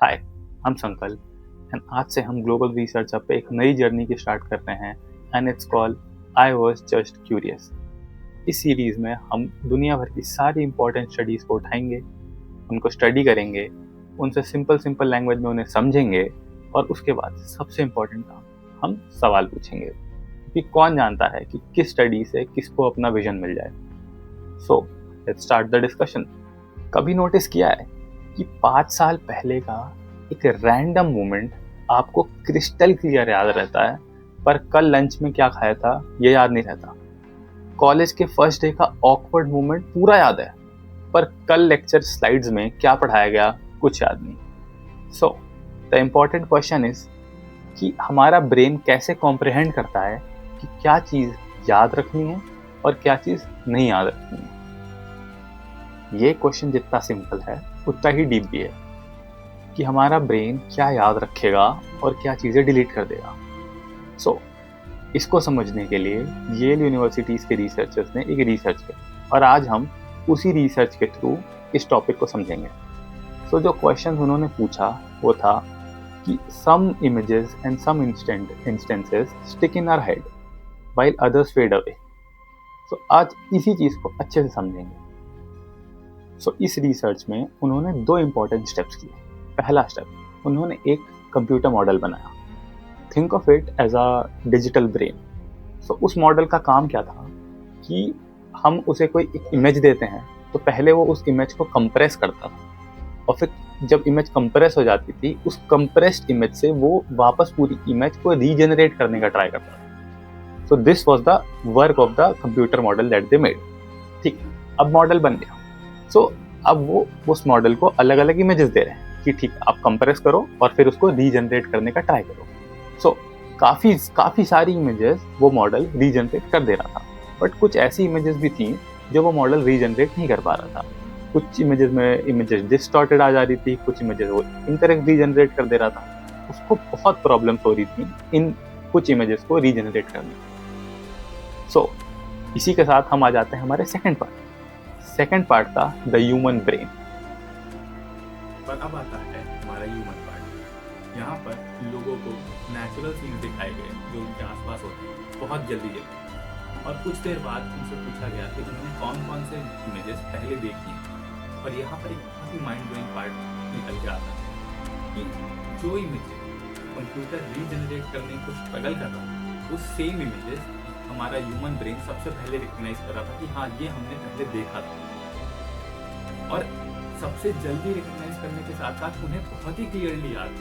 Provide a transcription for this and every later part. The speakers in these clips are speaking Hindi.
हाय, हम संकल्प एंड आज से हम ग्लोबल रिसर्च पे एक नई जर्नी की स्टार्ट कर रहे हैं and it's called I was just curious. इस सीरीज में हम दुनिया भर की सारी इंपॉर्टेंट स्टडीज को उठाएंगे, उनको स्टडी करेंगे, उनसे सिंपल सिंपल लैंग्वेज में उन्हें समझेंगे और उसके बाद सबसे इम्पोर्टेंट काम, हम सवाल पूछेंगे कि कौन जानता है कि किस स्टडी से किसको अपना विजन मिल जाए। So let's start the discussion. कभी नोटिस किया है कि 5 साल पहले का एक रैंडम मोमेंट आपको क्रिस्टल क्लियर याद रहता है, पर कल लंच में क्या खाया था ये याद नहीं रहता। कॉलेज के फर्स्ट डे का ऑकवर्ड मोमेंट पूरा याद है, पर कल लेक्चर स्लाइड्स में क्या पढ़ाया गया कुछ याद नहीं। So the important question is कि हमारा ब्रेन कैसे कॉम्प्रिहेंड करता है कि क्या चीज़ याद रखनी है और क्या चीज़ नहीं याद रखनी है। ये क्वेश्चन जितना सिंपल है उतना ही डीप भी है कि हमारा ब्रेन क्या याद रखेगा और क्या चीज़ें डिलीट कर देगा। सो इसको समझने के लिए येल यूनिवर्सिटीज़ के रिसर्चर्स ने एक रिसर्च किया और आज हम उसी रिसर्च के थ्रू इस टॉपिक को समझेंगे। सो जो क्वेश्चन उन्होंने पूछा वो था कि some images and some instances stick in our head while others fade away. So आज इसी चीज़ को अच्छे से समझेंगे। सो इस रिसर्च में उन्होंने 2 इम्पॉर्टेंट स्टेप्स किए। पहला स्टेप, उन्होंने एक कंप्यूटर मॉडल बनाया। Think of it as a digital brain. So उस मॉडल का काम क्या था कि हम उसे कोई एक इमेज देते हैं तो पहले वो उस इमेज को कंप्रेस करता था और फिर जब इमेज कंप्रेस हो जाती थी उस कंप्रेस्ड इमेज से वो वापस पूरी इमेज को रीजनरेट करने का ट्राई करता था। So this was the work of the computer model that they made. ठीक, अब मॉडल बन गया। सो अब वो उस मॉडल को अलग अलग इमेजेस दे रहे हैं कि ठीक आप कंप्रेस करो और फिर उसको रीजनरेट करने का ट्राई करो। सो काफ़ी सारी इमेजेस वो मॉडल रीजनरेट कर दे रहा था, बट कुछ ऐसी इमेजेस भी थी जो वो मॉडल रीजनरेट नहीं कर पा रहा था। कुछ इमेजेस में इमेजेस डिस्टॉर्टेड आ जा रही थी, कुछ इमेजेस वो इनकरेक्ट रीजनरेट कर दे रहा था। उसको बहुत प्रॉब्लम्स हो रही थी इन कुछ इमेजेस को रीजनरेट करने। सो इसी के साथ हम आ जाते हैं हमारे सेकेंड पार्ट था द ह्यूमन ब्रेन। पर अब आता है हमारा ह्यूमन पार्ट। यहाँ पर लोगों को नेचुरल सीन्स दिखाए गए जो उनके आसपास होते हैं बहुत जल्दी और कुछ देर बाद उनसे पूछा गया कि उन्होंने कौन कौन से इमेजेस पहले देखी हैं। और यहाँ पर एक बहुत ही माइंड ब्लोइंग पार्ट निकल के आता है कि जो इमेजेस कंप्यूटर रीजनरेट करने को स्ट्रगल कर रहा था वो सेम इमेजेस हमारा ह्यूमन ब्रेन सबसे पहले रिकग्नाइज कर रहा था कि हाँ ये हमने पहले देखा था। और सबसे जल्दी रिकग्नाइज करने के साथ साथ उन्हें बहुत ही क्लियरली याद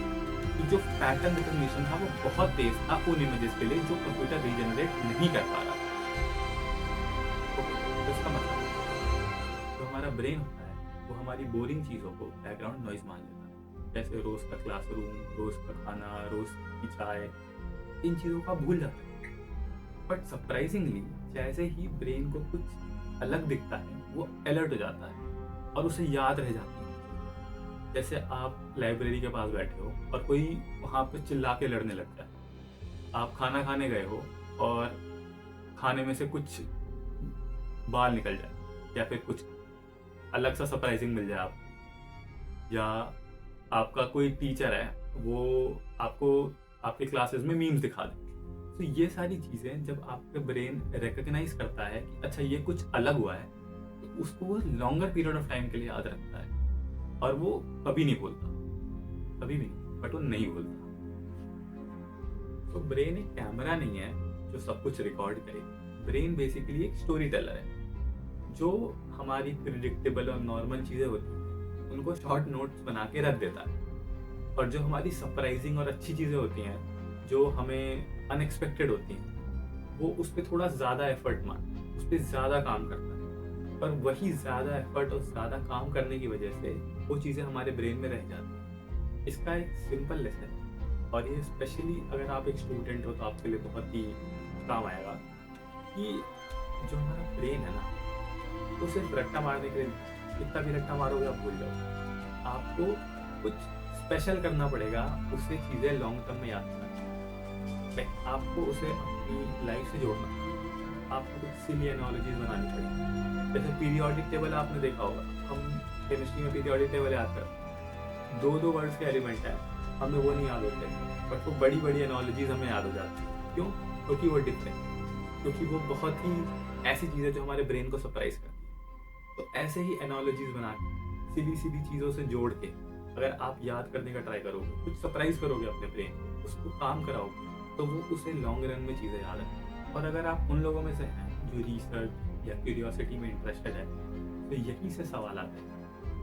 कि जो पैटर्न रिकग्निशन था वो बहुत तेज था उन इमेजेस के लिए जो कंप्यूटर रीजनरेट नहीं कर पा रहा था। तो इसका मतलब जो हमारा ब्रेन होता है वो हमारी बोरिंग चीज़ों को बैकग्राउंड नॉइज मान लेता है, जैसे रोज का क्लासरूम, रोज का खाना, रोज की चाय, इन चीज़ों का भूल जाता है। बट सरप्राइजिंगली जैसे ही ब्रेन को कुछ अलग दिखता है वो अलर्ट हो जाता है और उसे याद रह जाती है। जैसे आप लाइब्रेरी के पास बैठे हो और कोई वहाँ पे चिल्ला के लड़ने लग जाए, आप खाना खाने गए हो और खाने में से कुछ बाल निकल जाए या फिर कुछ अलग सा सरप्राइजिंग मिल जाए आपको, या आपका कोई टीचर है वो आपको आपके क्लासेस में मीम्स दिखा दे। तो ये सारी चीज़ें जब आपका ब्रेन रिकग्नाइज करता है कि अच्छा ये कुछ अलग हुआ है तो उसको वो लॉन्गर पीरियड ऑफ टाइम के लिए याद रखता है और वो कभी नहीं भूलता, कभी भी नहीं, बट वो नहीं भूलता। तो ब्रेन एक कैमरा नहीं है जो सब कुछ रिकॉर्ड करे। ब्रेन बेसिकली एक स्टोरी टेलर है जो हमारी प्रिडिक्टेबल और नॉर्मल चीज़ें होती हैं उनको शॉर्ट नोट्स बना के रख देता है, और जो हमारी सरप्राइजिंग और अच्छी चीज़ें होती हैं जो हमें अनएक्सपेक्टेड होती हैं वो उस पर थोड़ा ज़्यादा एफर्ट उस पर ज़्यादा काम करता है। पर वही ज़्यादा एफर्ट और ज़्यादा काम करने की वजह से वो चीज़ें हमारे ब्रेन में रह जाती हैं। इसका एक सिंपल लेसन है और ये स्पेशली अगर आप एक स्टूडेंट हो तो आपके लिए बहुत ही काम आएगा कि जो हमारा ब्रेन है ना तो सिर्फ रट्टा मारने के लिए कितना भी रट्टा मारोगे आप भूल जाओगे। आपको कुछ स्पेशल करना पड़ेगा, उससे चीज़ें लॉन्ग टर्म में याद करना चाहिए। आपको उसे अपनी लाइफ से जोड़ना, आपको कुछ सिली एनालॉजीज बनानी पड़ेगी। जैसे पीरियोडिक टेबल आपने देखा होगा, हम केमिस्ट्री में पीरियोडिक टेबल याद करते हैं दो दो वर्ड्स के एलिमेंट है, हमें वो नहीं याद होते, बट वो बड़ी बड़ी एनोलॉजीज हमें याद हो जाती है। क्यों? क्योंकि वो डिफरेंट, क्योंकि वो बहुत ही ऐसी चीज़ है जो हमारे ब्रेन को सरप्राइज करती है। तो ऐसे ही एनोलॉजीज बना के सीधी सीधी चीज़ों से जोड़ के अगर आप याद करने का ट्राई करोगे, कुछ सरप्राइज करोगे अपने ब्रेन, उसको काम कराओगे, तो वो उसे लॉन्ग रन में चीज़ें याद है। और अगर आप उन लोगों में से हैं जो रिसर्च या क्यूरियोसिटी में इंटरेस्टेड है, तो यहीं से सवाल आता है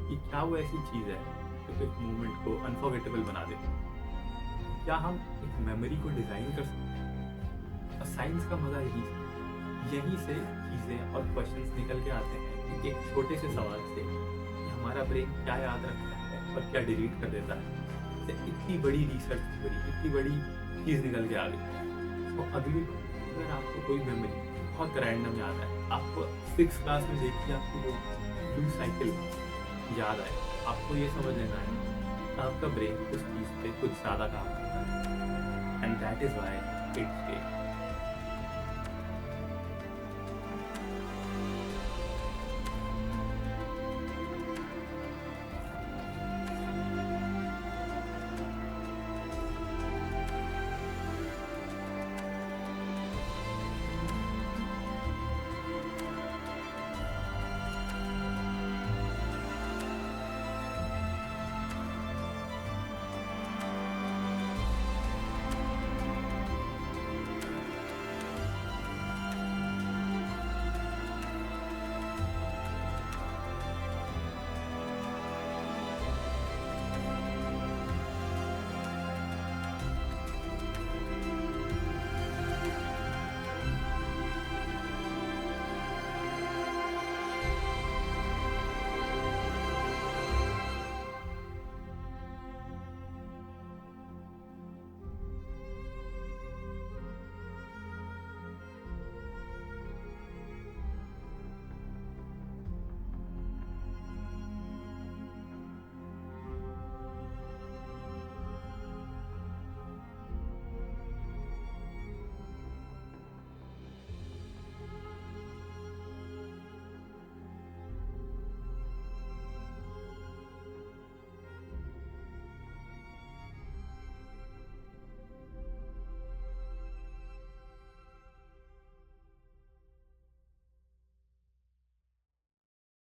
कि क्या वो ऐसी चीज़ है जो एक मोमेंट को अनफॉरगेटेबल बना देती है? क्या हम एक मेमोरी को डिज़ाइन कर सकते हैं? और साइंस का मज़ा यहीं से चीज़ें और क्वेश्चंस निकल के आते हैं कि एक छोटे से सवाल से कि हमारा ब्रेन क्या याद रखता है और क्या डिलीट कर देता है, से इतनी बड़ी रिसर्च की बड़ी इतनी बड़ी चीज़ निकल के आ गई। तो अगली अगर आपको कोई मेमोरी बहुत रैंडम याद है, आपको 6th क्लास में देखिए आपको वो ब्लू साइकिल याद आए, आपको ये समझ लेना है कि आपका ब्रेन उस चीज़ पे कुछ ज़्यादा काम करता है, and that is why it's